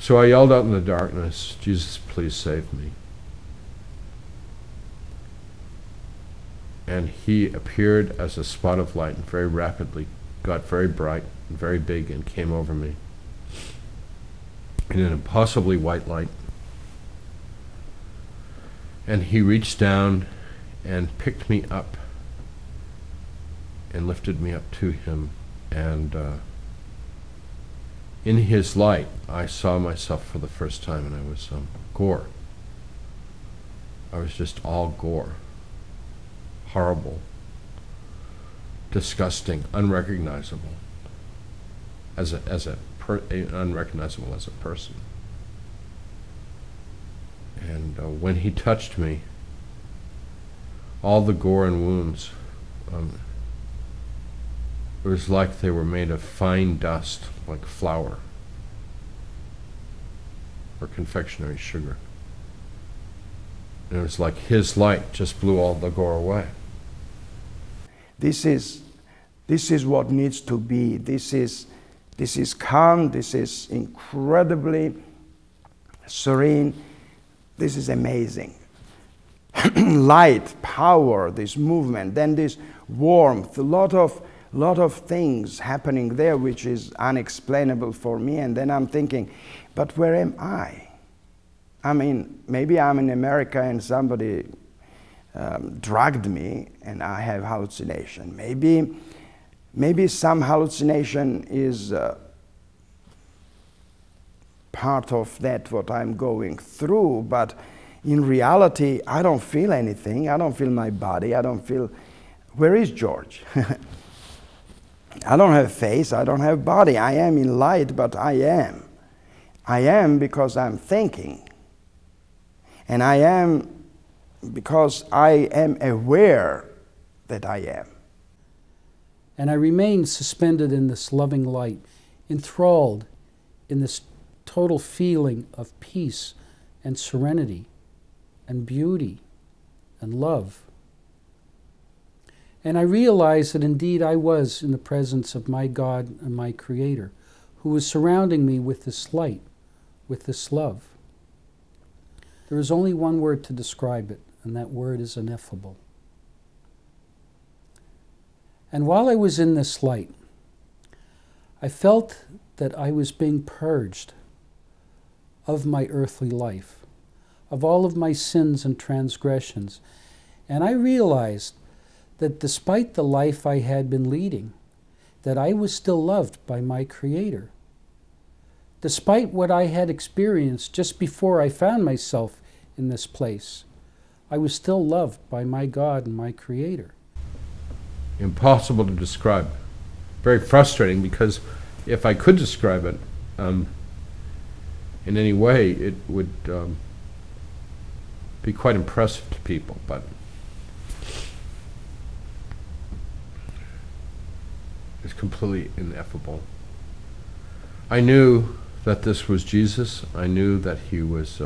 So I yelled out in the darkness, "Jesus, please save me." And he appeared as a spot of light and very rapidly got very bright and very big and came over me in an impossibly white light. And he reached down and picked me up and lifted me up to him. And in his light, I saw myself for the first time, and I was gore. I was just all gore. Horrible, disgusting, unrecognizable, unrecognizable as a person. And when he touched me, all the gore and wounds, it was like they were made of fine dust, like flour or confectionery sugar. And it was like his light just blew all the gore away. This is what needs to be. This is calm. This is incredibly serene. This is amazing. Light, power, this movement, then this warmth, a lot of things happening there which is unexplainable for me. And then I'm thinking, but where am I? I mean, maybe I'm in America and somebody drugged me and I have hallucination. Maybe some hallucination is part of that what I'm going through, but in reality I don't feel anything. I don't feel my body. I don't feel, where is George? I don't have face, I don't have body. I am in light, but I am. I am because I'm thinking. And I am because I am aware that I am. And I remain suspended in this loving light, enthralled in this total feeling of peace and serenity and beauty and love. And I realized that indeed I was in the presence of my God and my Creator, who was surrounding me with this light, with this love. There is only one word to describe it, and that word is ineffable. And while I was in this light, I felt that I was being purged of my earthly life, of all of my sins and transgressions. And I realized that despite the life I had been leading, that I was still loved by my Creator. Despite what I had experienced just before I found myself in this place, I was still loved by my God and my Creator. Impossible to describe. Very frustrating, because if I could describe it in any way, it would be quite impressive to people, but it's completely ineffable. I knew that this was Jesus. I knew that he was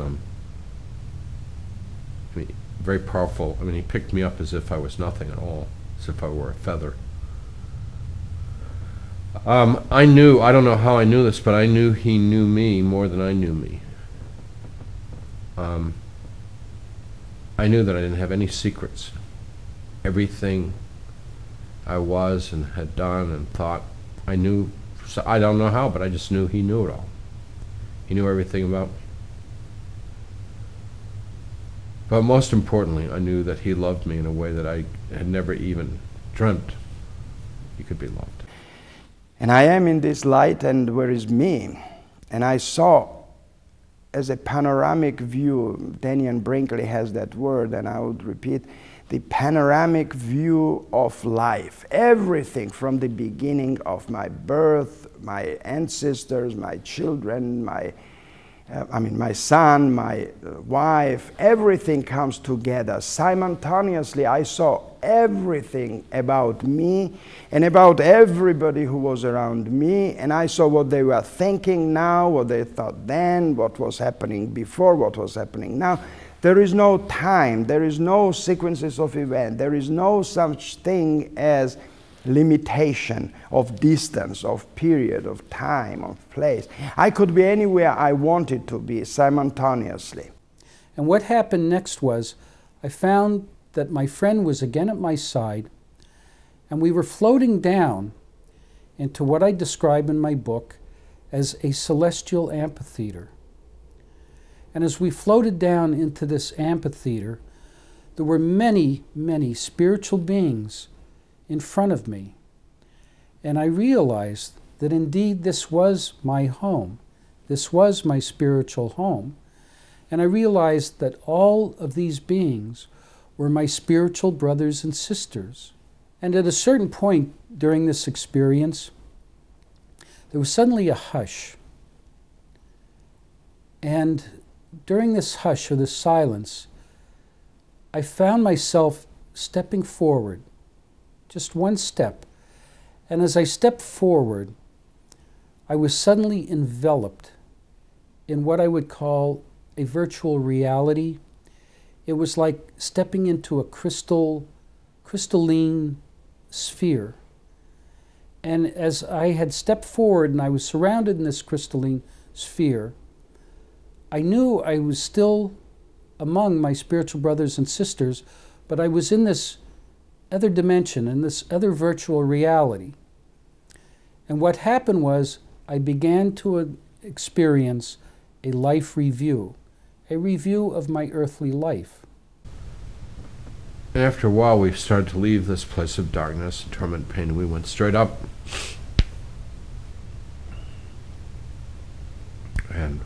very powerful. I mean, he picked me up as if I was nothing at all, as if I were a feather. I knew, I don't know how I knew this, but I knew he knew me more than I knew me. I knew that I didn't have any secrets. Everything I was and had done and thought, I knew. So I don't know how, but I just knew he knew it all. He knew everything about me. But most importantly, I knew that he loved me in a way that I had never even dreamt he could be loved. And I am in this light, and where is me? And I saw as a panoramic view, Daniel Brinkley has that word, and I would repeat, the panoramic view of life. Everything from the beginning of my birth, my ancestors, my children, my son, my wife, everything comes together. Simultaneously, I saw everything about me and about everybody who was around me, and I saw what they were thinking now, what they thought then, what was happening before, what was happening now. There is no time, there is no sequences of events, there is no such thing as limitation of distance, of period, of time, of place. I could be anywhere I wanted to be simultaneously. And what happened next was I found that my friend was again at my side, and we were floating down into what I describe in my book as a celestial amphitheater. And as we floated down into this amphitheater, there were many, many spiritual beings in front of me. And I realized that indeed this was my home. This was my spiritual home. And I realized that all of these beings were my spiritual brothers and sisters. And at a certain point during this experience, there was suddenly a hush. And during this hush or this silence, I found myself stepping forward, just one step. And as I stepped forward, I was suddenly enveloped in what I would call a virtual reality. It was like stepping into a crystalline sphere. And as I had stepped forward and I was surrounded in this crystalline sphere, I knew I was still among my spiritual brothers and sisters, but I was in this other dimension, in this other virtual reality. And what happened was I began to experience a life review, a review of my earthly life. And after a while, we started to leave this place of darkness, torment, pain, and we went straight up. And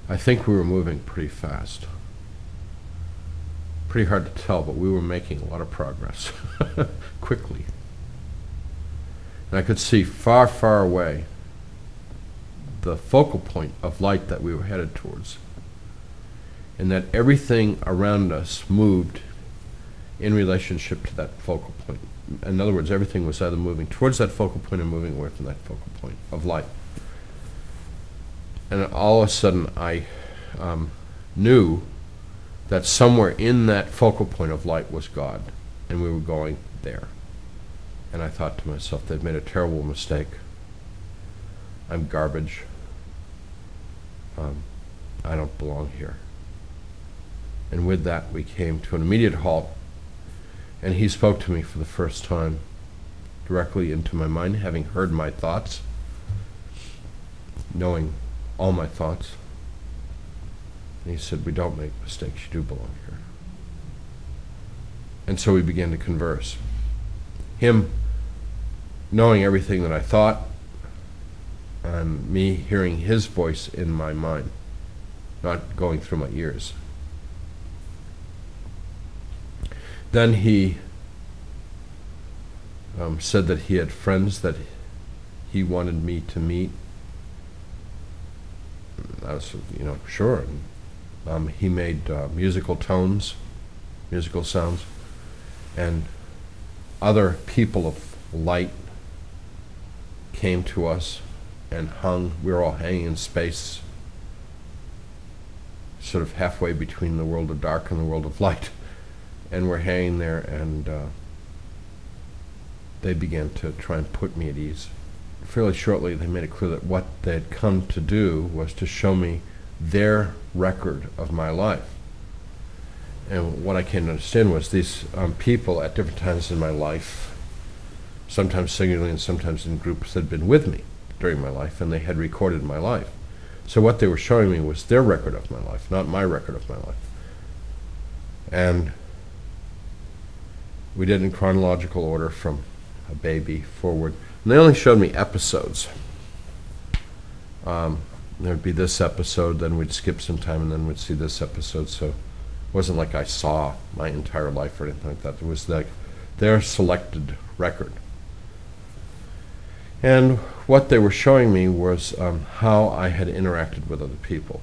I think we were moving pretty fast. Pretty hard to tell, but we were making a lot of progress quickly. And I could see far, far away the focal point of light that we were headed towards. And that everything around us moved in relationship to that focal point. In other words, everything was either moving towards that focal point or moving away from that focal point of light. And all of a sudden, I knew that somewhere in that focal point of light was God, and we were going there. And I thought to myself, they've made a terrible mistake. I'm garbage. I don't belong here. And with that, we came to an immediate halt, and he spoke to me for the first time directly into my mind, having heard my thoughts, knowing all my thoughts. And he said, we don't make mistakes, you do belong here. And so we began to converse. Him knowing everything that I thought, and me hearing his voice in my mind, not going through my ears. Then he said that he had friends that he wanted me to meet. I was, sure. And, he made musical tones, musical sounds, and other people of light came to us and hung. We were all hanging in space, sort of halfway between the world of dark and the world of light. And we're hanging there, and they began to try and put me at ease. Fairly shortly, they made it clear that what they had come to do was to show me their record of my life. And what I came to understand was these people at different times in my life, sometimes singularly and sometimes in groups, had been with me during my life, and they had recorded my life. So what they were showing me was their record of my life, not my record of my life. And we did in chronological order from a baby forward. And they only showed me episodes. There'd be this episode, then we'd skip some time, and then we'd see this episode. So it wasn't like I saw my entire life or anything like that. It was like their selected record. And what they were showing me was how I had interacted with other people.